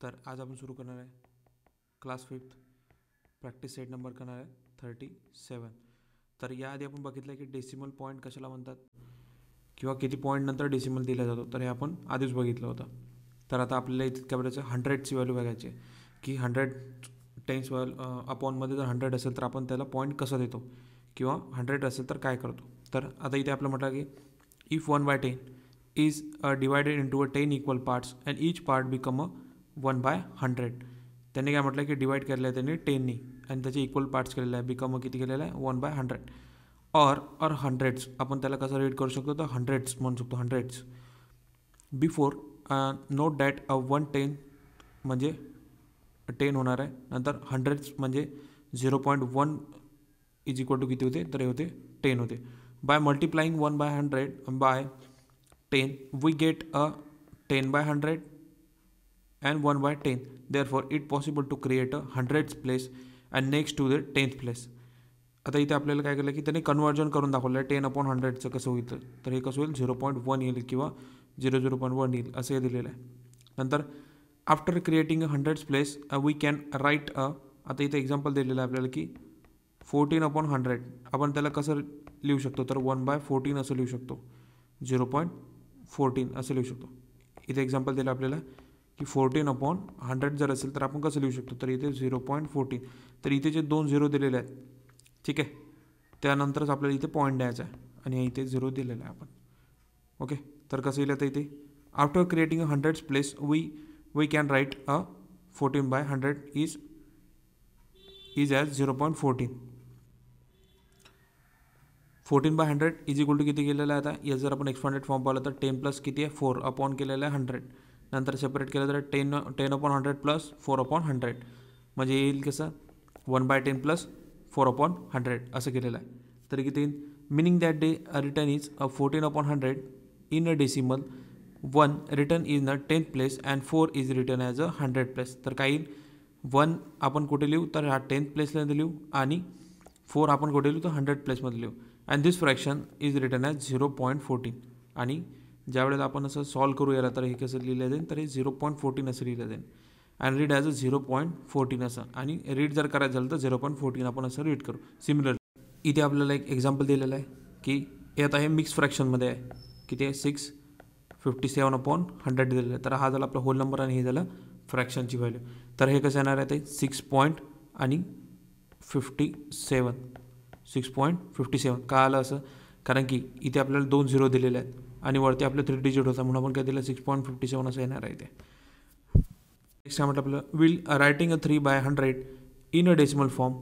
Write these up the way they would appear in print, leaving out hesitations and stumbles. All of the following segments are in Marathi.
तर आज आपण सुरू करणार आहे class 5th practice set number करणार आहे 37. तर याआधी आपण बघितलं की डेसिमल पॉईंट कशाला म्हणतात किंवा किती पॉईंट नंतर डेसिमल दिला जातो, तर हे आपण आधीच बघितलं होतं. तर आता आपल्याला इथे काय करायचं, 100ची व्हॅल्यू बघायची आहे की 100 टेन्स अपॉनमध्ये जर 100 असेल तर आपण त्याला पॉईंट कसं देतो किंवा 100 असेल तर काय करतो. तर आता इथे आपलं म्हटलं की if 1/10 is divided into a 10 equal parts and each part become a 1/100. त्यांनी काय म्हटलं की डिवाइड केलेलं आहे त्यांनी 10नी आणि त्याचे इक्वल पार्ट्स केलेले आहे, बिकम किती केलेलं आहे 1/100. और हंड्रेड्स आपण त्याला कसं रीड करू शकतो, तर हंड्रेड्स म्हणू शकतो. हंड्रेड्स बिफोर नोट दॅट 110 म्हणजे 10 होणार आहे, नंतर हंड्रेड्स म्हणजे 0.1 इज इक्वल टू किती होते, तर हे होते 10 होते. By multiplying 1/100 by 10 we get a 10/100 and 1/10. Therefore it possible to create a hundreds place and next to the 10th place. आता इथे आपल्याला काय केलं की त्याने कन्वर्जन करून दाखवलं आहे 10/100चं कसं होईल, तर हे कसं होईल 0.1 येईल किंवा 0.1 येईल असं हे दिलेलं आहे. नंतर after creating a hundreds place we can write आता इथे एक्झाम्पल दिलेलं आहे आपल्याला की 14/100 आपण त्याला कसं लिहू शकतो, तर 1/14 असं लिहू शकतो, 0.14 असं लिहू शकतो. इथे एक्झाम्पल दिलं आपल्याला की 14/100 जर असेल तर आपण कसं लिहू शकतो, तर इथे 0.14. तर इथे जे 2 झिरो दिलेले आहेत, ठीक आहे, त्यानंतरच आपल्याला इथे पॉईंट द्यायचा आहे आणि इथे 0 दिलेला आहे आपण. ओके, तर कसं येईल आता इथे after creating a hundreds place we can write a 14/100 is as 0.14. 14/100 is equal to किती केलेलं आहे. आता या जर आपण एक्सपांडेड फॉर्म पाहिलं तर 10 प्लस किती आहे 4 अपॉन केलेलं आहे 100. नंतर सेपरेट केलं तर 10/100 प्लस 4/100 म्हणजे येईल कसं 1/10 प्लस 4/100 असं केलेलं आहे. तर किती येईल, meaning that day return is 14/100 in a decimal, 1 return in a 10th place and 4 is written as a 100 place. तर काय येईल, 1 आपण कुठे लिहू, तर हा 10th प्लेसला लिहू आणि 4 आपण कुठे लिहू, तर 100 प्लेसमध्ये लिहू. And this fraction is written as 0.14. आणि ज्यावेळेला आपण असं सॉल्व करू याला तर हे कसं लिहिलं जाईल, तर हे 0.14 असं लिहिलं जाईल अँड रीड ॲज अ 0.14 असं, आणि रीड जर करायचं झालं तर 0.14 आपण असं रीड करू. सिमिलर इथे आपल्याला एक एक्झाम्पल दिलेलं आहे की हे आता हे मिक्स फ्रॅक्शनमध्ये आहे, किती आहे 657/100 दिलेलं आहे. तर हा झाला आपला होल नंबर आणि हे झालं फ्रॅक्शनची व्हॅल्यू. तर हे कसं येणार आहे ते 6.57 का आलं असं, कारण की इथे आपल्याला 2 झिरो दिलेले आहेत आणि वरती आपलं 3 डिजिट होता म्हणून आपण काय दिलं 6.57 असं येणार आहे ते. नेक्स्ट काय म्हटलं आपलं, will writing a 3/100 in a decimal form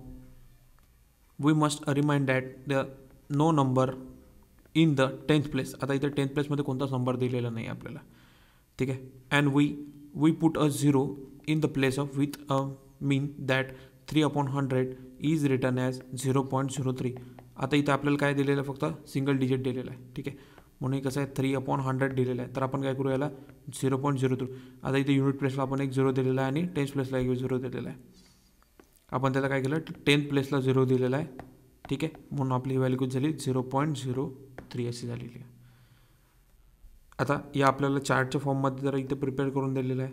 we must remind that the no number in the 10th place. आता इथे 10th प्लेसमध्ये कोणताच नंबर दिलेला नाही आपल्याला, ठीक आहे. And we put a 0 in the place of with a mean that 3/100 is written as 0.03. आता इथं आपल्याला काय दिलेलं आहे, फक्त सिंगल डिजिट दिलेलं आहे, ठीक आहे, म्हणून कसं आहे 3/100 दिलेलं आहे. तर आपण काय करू याला 0.03. आता इथे युनिट प्लेसला आपण एक 0 दिलेला आहे आणि 10th प्लेसला एक 0 दिलेला आहे. आपण त्याला काय केलं 10th प्लेसला 0 दिलेला आहे, ठीक आहे, म्हणून आपली व्हॅल्यू किती झाली 0.03 अशी झालेली आहे. आता या आपल्याला चार्टच्या फॉर्ममध्ये जरा इथे प्रिपेअर करून दिलेलं आहे,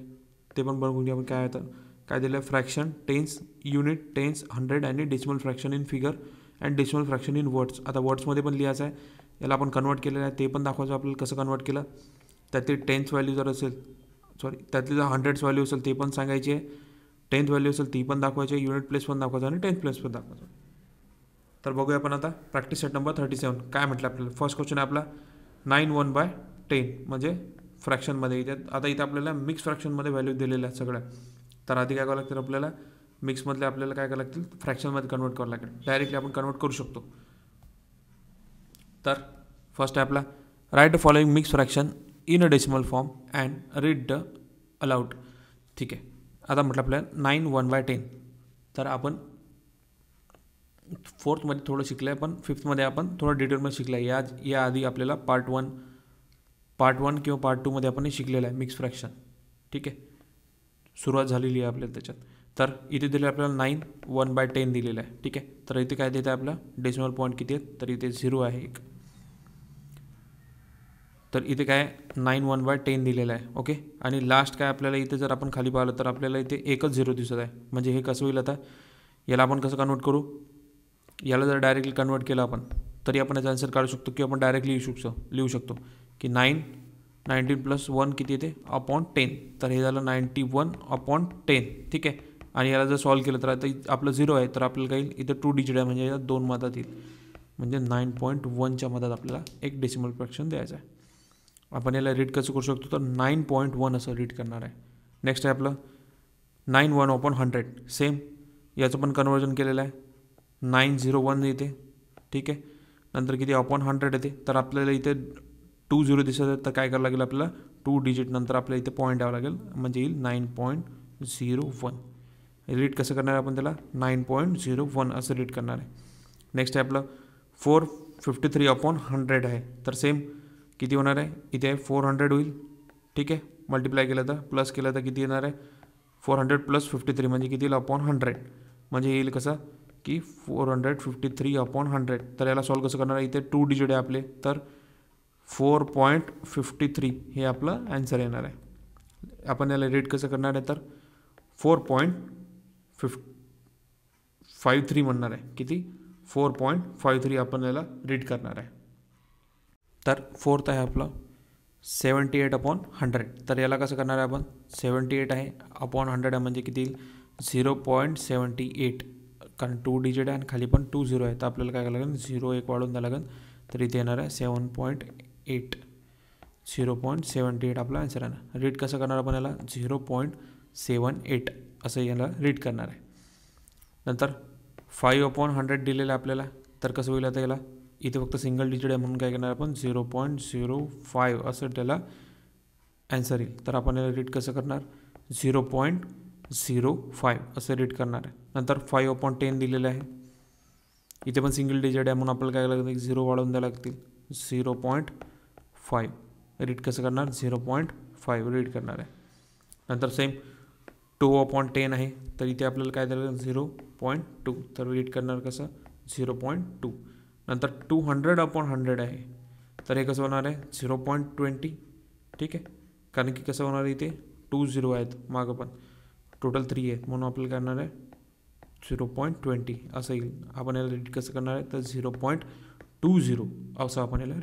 ते पण बघून घ्या. आपण काय होतं, काय दिलं आहे, फ्रॅक्शन, टेन्स, युनिट, टेन्स, 100 आणि decimal fraction in figure and decimal fraction in words. आता वर्ड्समध्ये पण लिहायचं आहे, याला आपण कन्वर्ट केलेलं आहे ते पण दाखवायचं आपल्याला कसं कन्वर्ट केलं. त्यातली 10th व्हॅल्यू जर असेल, त्यातली जर 100th व्हॅल्यू असेल ते पण सांगायची आहे, 10th व्हॅल्यू असेल ती पण दाखवायची आहे, युनिट प्लेस पण दाखवायचं आणि 10th प्लेस पण दाखवायचं. तर बघूया आपण आता प्रॅक्टिस सेट नंबर 37 काय म्हटलं आपल्याला. फर्स्ट क्वेश्चन आहे आपला 9 1/10 म्हणजे फ्रॅक्शनमध्ये इथे. आता इथे आपल्याला मिक्स फ्रॅक्शनमध्ये व्हॅल्यू दिलेल्या आहेत सगळ्या. तर आधी काय करावं लागतं आपल्याला, मिक्समधले आपल्याला काय करावं लागतील, फ्रॅक्शनमध्ये कन्वर्ट करावं लागेल. डायरेक्टली आपण कन्वर्ट करू शकतो. तर फर्स्ट आहे आपला write the following mix fraction in a decimal form and read the allowed, ठीक आहे. आता म्हटलं आपल्याला 9 1/10. तर आपण 4thमध्ये थोडं शिकलं आहे, पण 5thमध्ये आपण थोडं डिटेलमध्ये शिकलं आहे. या आधी आपल्याला पार्ट 1 किंवा पार्ट 2मध्ये आपण हे शिकलेलं आहे मिक्स फ्रॅक्शन, ठीक आहे, सुरुवात झालेली आहे आपल्याला त्याच्यात. तर इथे दिलं आपल्याला 9 1/10 दिलेलं आहे, ठीक आहे. तर इथे काय देतं आहे आपलं डेसिमल पॉईंट किती आहेत, तर इथे 0 आहे एक. तर इथे काय 9 1/10 दिलेलं आहे. ओके, आणि लास्ट काय आपल्याला इथे जर आपण खाली पाहिलं तर आपल्याला इथे एकच 0 दिसत आहे. म्हणजे हे कसं होईल आता, याला आपण कसं कन्वर्ट करू, याला जर डायरेक्टली कन्वर्ट केलं आपण तरी आपण याचा आन्सर काढू शकतो, की आपण डायरेक्टली लिहू शकतो की 19 + 1 किती येते अपॉन 10. तर हे झालं 91/10. ठीक आहे, आणि याला जर सॉल्व केलं तर आता आपलं 0 आहे, तर आपल्याला काही इथे 2 डिजिट आहे, म्हणजे यात 2 मधात येईल. म्हणजे 9.1च्या मधात आपल्याला एक डेसिमल फ्रॅक्शन द्यायचं आहे. आपण याला रीड कसं करू शकतो, तर 9.1 असं रीड करणार आहे. नेक्स्ट आहे आपलं 91/100. सेम याचं पण कन्वर्जन केलेलं आहे. 901 येते. ठीक आहे, नंतर किती अपॉन 100 येते. तर आपल्याला इथे 2 0 दिसत आहे, तर काय करावं लागेल आपल्याला 2 डिजिट नंतर आपल्याला इथे पॉईंट द्यावं लागेल, म्हणजे येईल 9.01. रीड कसं करणार आहे आपण त्याला, 9.01 असं रीड करणार आहे. नेक्स्ट आहे आपलं 453/100 आहे. तर सेम किती होणार आहे, इथे 400 होईल. ठीक आहे, मल्टिप्लाय केलं तर प्लस केलं तर किती येणार आहे, 400 + 53 म्हणजे किती येईल अपॉन 100. म्हणजे येईल कसं की 453/100. तर याला सॉल्व कसं करणार आहे, इथे 2 डिजिट आहे आपले, तर 4.53 हे आपलं ॲन्सर येणार आहे. आपण याला रीड कसं करणार आहे, तर 4.53 म्हणणार आहे. किती, 4.53 आपण याला रीड करणार आहे. तर फोर्थ आहे आपलं 78/100. तर याला कसं करणार आहे आपण, 78 आहे अपॉन 100 आहे, म्हणजे किती येईल 0.78. कारण 2 डिजिट आहे आणि खाली पण 2 0 आहे, तर आपल्याला काय करावं लागेल, 0 1 वाढून द्यावं लागेल. तर इथे येणार आहे 7.8. 0.78 आपला आन्सर आहे ना. रीड कसं करणार आपण याला, 0.78 असं याला रीड करणार आहे. नंतर 5/100 दिलेलं आहे आपल्याला, तर कसं होईल आता याला, इथे फक्त सिंगल डिजिट आहे म्हणून काय करणार आपण 0.05 असं त्याला ॲन्सर येईल. तर आपण याला रीड कसं करणार, 0.05 असं रीड करणार आहे. नंतर 5/10 दिलेलं आहे, इथे पण सिंगल डिजिट आहे म्हणून आपल्याला काय लागतं, 0 वाढवून द्यावं लागतील. 0.5 रीड कसं करणार, 0.5 रीड करणार आहे. नंतर सेम 2/10 आहे, तर इथे आपल्याला काय द्यावं, 0.2. तर रीड करणार कसं, 0.2. नंतर 200/100 आहे, तर हे कसं होणार आहे 0.20. ठीक आहे, कारण की कसं होणार आहे, इथे 2 0 आहेत, मागं पण टोटल 3 आहेत, म्हणून आपल्याला करणार आहे 0.20 असं येईल. आपण याला रीड कसं करणार आहे, तर 0.20 असं आपण याला